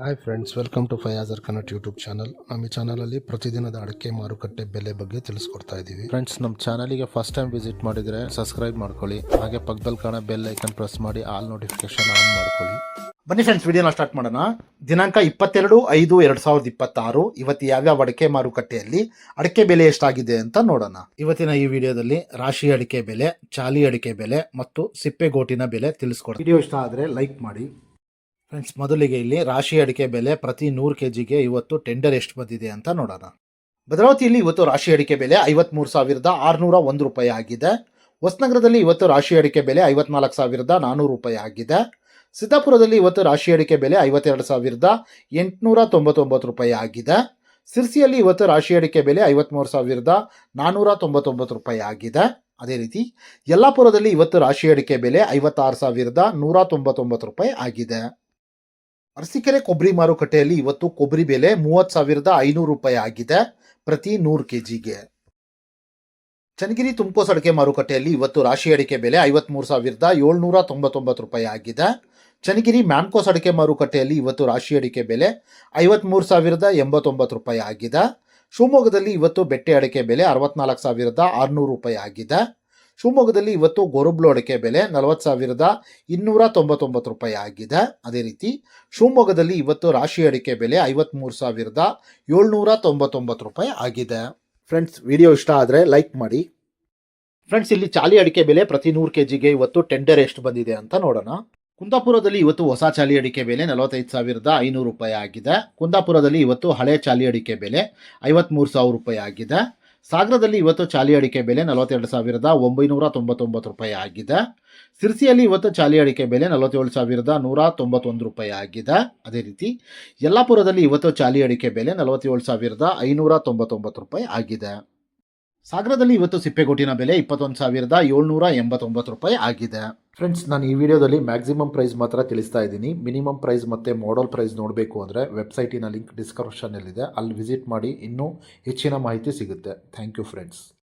Hi friends, welcome to Fayazar Kannada YouTube channel. ನಮ್ಮ ಈ ಚಾನಲಲ್ಲಿ ಪ್ರತಿದಿನದ ಅಡಿಕೆ ಮಾರುಕಟ್ಟೆ ಬೆಲೆ ಬಗ್ಗೆ ತಿಳಿಸ್ಕೊಡ್ತಾ ಇದ್ದೀವಿ. ಫ್ರೆಂಡ್ಸ್, ನಮ್ಮ ಚಾನಲಿಗೆ ಫಸ್ಟ್ ಟೈಮ್ ವಿಸಿಟ್ ಮಾಡಿದರೆ ಸಬ್ಸ್ಕ್ರೈಬ್ ಮಾಡ್ಕೊಳ್ಳಿ. ಹಾಗೆ ಪಕ್ಕದಲ್ಲಿ ಕಾಣೋ ಬೆಲ್ ಐಕನ್ ಪ್ರೆಸ್ ಮಾಡಿ ಆಲ್ ನೋಟಿಫಿಕೇಶನ್ ಆನ್ ಮಾಡ್ಕೊಳ್ಳಿ. ಬನ್ನಿ ಫ್ರೆಂಡ್ಸ್, ವಿಡಿಯೋನ ಸ್ಟಾರ್ಟ್ ಮಾಡೋಣ. ದಿನಾಂಕ 22/5/2026 ಇವತ್ತು ಯಾವ್ಯಾವ ಅಡಿಕೆ ಮಾರುಕಟ್ಟೆಯಲ್ಲಿ ಅಡಿಕೆ ಬೆಲೆ ಎಷ್ಟಾಗಿದೆ ಅಂತ ನೋಡೋಣ. ಇವತ್ತಿನ ಈ ವಿಡಿಯೋದಲ್ಲಿ ರಾಶಿ ಅಡಿಕೆ ಬೆಲೆ, ಚಾಲಿ ಅಡಿಕೆ ಬೆಲೆ ಮತ್ತು ಸಿಪ್ಪೆಗೋಟಿನ ಬೆಲೆ ತಿಳಿಸ್ಕೊಡ್ತೀನಿ. ವಿಡಿಯೋ ಇಷ್ಟ ಆದರೆ ಲೈಕ್ ಮಾಡಿ. ಫ್ರೆಂಡ್ಸ್, ಮೊದಲಿಗೆ ಇಲ್ಲಿ ರಾಶಿ ಅಡಿಕೆ ಬೆಲೆ ಪ್ರತಿ 100 kgಗೆ ಇವತ್ತು ಟೆಂಡರ್ ಎಷ್ಟು ಬಂದಿದೆ ಅಂತ ನೋಡೋಣ. ಭದ್ರಾವತಿಯಲ್ಲಿ ಇವತ್ತು ರಾಶಿ ಅಡಿಕೆ ಬೆಲೆ 53,601 ರೂಪಾಯಿ ಆಗಿದೆ. ಹೊಸನಗರದಲ್ಲಿ ಇವತ್ತು ರಾಶಿ ಅಡಿಕೆ ಬೆಲೆ 54,400 ರೂಪಾಯಿ ಆಗಿದೆ. ಸಿದ್ದಾಪುರದಲ್ಲಿ ಇವತ್ತು ರಾಶಿ ಅಡಿಕೆ ಬೆಲೆ 52,899 ರೂಪಾಯಿ ಆಗಿದೆ. ಸಿರ್ಸಿಯಲ್ಲಿ ಇವತ್ತು ರಾಶಿ ಅಡಿಕೆ ಬೆಲೆ 53,499 ರೂಪಾಯಿ ಆಗಿದೆ. ಅದೇ ರೀತಿ ಯಲ್ಲಾಪುರದಲ್ಲಿ ಇವತ್ತು ರಾಶಿ ಅಡಿಕೆ ಬೆಲೆ 56,199 ರೂಪಾಯಿ ಆಗಿದೆ. ಅರಸೀಕೆರೆ ಕೊಬ್ಬರಿ ಮಾರುಕಟ್ಟೆಯಲ್ಲಿ ಇವತ್ತು ಕೊಬ್ಬರಿ ಬೆಲೆ 30,500 ರೂಪಾಯಿ ಆಗಿದೆ ಪ್ರತಿ 100 kgಗೆ. ಚನ್ನಗಿರಿ ತುಮಕೋಸ್ ಅಡಿಕೆ ಮಾರುಕಟ್ಟೆಯಲ್ಲಿ ಇವತ್ತು ರಾಶಿ ಅಡಿಕೆ ಬೆಲೆ 53,799 ರೂಪಾಯಿ ಆಗಿದೆ. ಚನ್ನಗಿರಿ ಮ್ಯಾನ್ಕೋಸ್ ಅಡಿಕೆ ಮಾರುಕಟ್ಟೆಯಲ್ಲಿ ಇವತ್ತು ರಾಶಿ ಅಡಿಕೆ ಬೆಲೆ 53,089 ರೂಪಾಯಿ ಆಗಿದೆ. ಶಿವಮೊಗ್ಗದಲ್ಲಿ ಇವತ್ತು ಬೆಟ್ಟೆ ಅಡಿಕೆ ಬೆಲೆ 64,600 ರೂಪಾಯಿ ಆಗಿದೆ. ಶಿವಮೊಗ್ಗದಲ್ಲಿ ಇವತ್ತು ಗೊರಬ್ಲು ಅಡಿಕೆ ಬೆಲೆ 40,299 ರೂಪಾಯಿ ಆಗಿದೆ. ಅದೇ ರೀತಿ ಶಿವಮೊಗ್ಗದಲ್ಲಿ ಇವತ್ತು ರಾಶಿ ಅಡಿಕೆ ಬೆಲೆ 53,799 ರೂಪಾಯಿ ಆಗಿದೆ. ಫ್ರೆಂಡ್ಸ್, ವಿಡಿಯೋ ಇಷ್ಟ ಆದರೆ ಲೈಕ್ ಮಾಡಿ. ಫ್ರೆಂಡ್ಸ್, ಇಲ್ಲಿ ಚಾಲಿ ಅಡಿಕೆ ಬೆಲೆ ಪ್ರತಿ 100 kgಗೆ ಇವತ್ತು ಟೆಂಡರ್ ಎಷ್ಟು ಬಂದಿದೆ ಅಂತ ನೋಡೋಣ. ಕುಂದಾಪುರದಲ್ಲಿ ಇವತ್ತು ಹೊಸ ಚಾಲಿ ಅಡಿಕೆ ಬೆಲೆ 45,500 ರೂಪಾಯಿ ಆಗಿದೆ. ಕುಂದಾಪುರದಲ್ಲಿ ಇವತ್ತು ಹಳೆ ಚಾಲಿ ಅಡಿಕೆ ಬೆಲೆ 53,000 ರೂಪಾಯಿ ಆಗಿದೆ. ಸಾಗರದಲ್ಲಿ ಇವತ್ತು ಚಾಲಿ ಅಡಿಕೆ ಬೆಲೆ 42,999 ರೂಪಾಯಿ ಆಗಿದೆ. ಸಿರ್ಸಿಯಲ್ಲಿ ಇವತ್ತು ಚಾಲಿ ಅಡಿಕೆ ಬೆಲೆ 47,191 ರೂಪಾಯಿ ಆಗಿದೆ. ಅದೇ ರೀತಿ ಯಲ್ಲಾಪುರದಲ್ಲಿ ಇವತ್ತು ಚಾಲಿ ಅಡಿಕೆ ಬೆಲೆ 47,599 ರೂಪಾಯಿ ಆಗಿದೆ. ಸಾಗರದಲ್ಲಿ ಇವತ್ತು ಸಿಪ್ಪೆಗೋಟಿನ ಬೆಲೆ 21,789 ರೂಪಾಯಿ ಆಗಿದೆ. ಫ್ರೆಂಡ್ಸ್, ನಾನು ಈ ವಿಡಿಯೋದಲ್ಲಿ ಮ್ಯಾಕ್ಸಿಮಮ್ ಪ್ರೈಸ್ ಮಾತ್ರ ತಿಳಿಸ್ತಾ ಇದ್ದೀನಿ. ಮಿನಿಮಮ್ ಪ್ರೈಸ್ ಮತ್ತು ಮಾಡಲ್ ಪ್ರೈಸ್ ನೋಡಬೇಕು ಅಂದರೆ ವೆಬ್ಸೈಟಿನ ಲಿಂಕ್ ಡಿಸ್ಕ್ರಿಪ್ಷನ್ನಲ್ಲಿದೆ, ಅಲ್ಲಿ ವಿಸಿಟ್ ಮಾಡಿ ಇನ್ನೂ ಹೆಚ್ಚಿನ ಮಾಹಿತಿ ಸಿಗುತ್ತೆ. Thank you friends.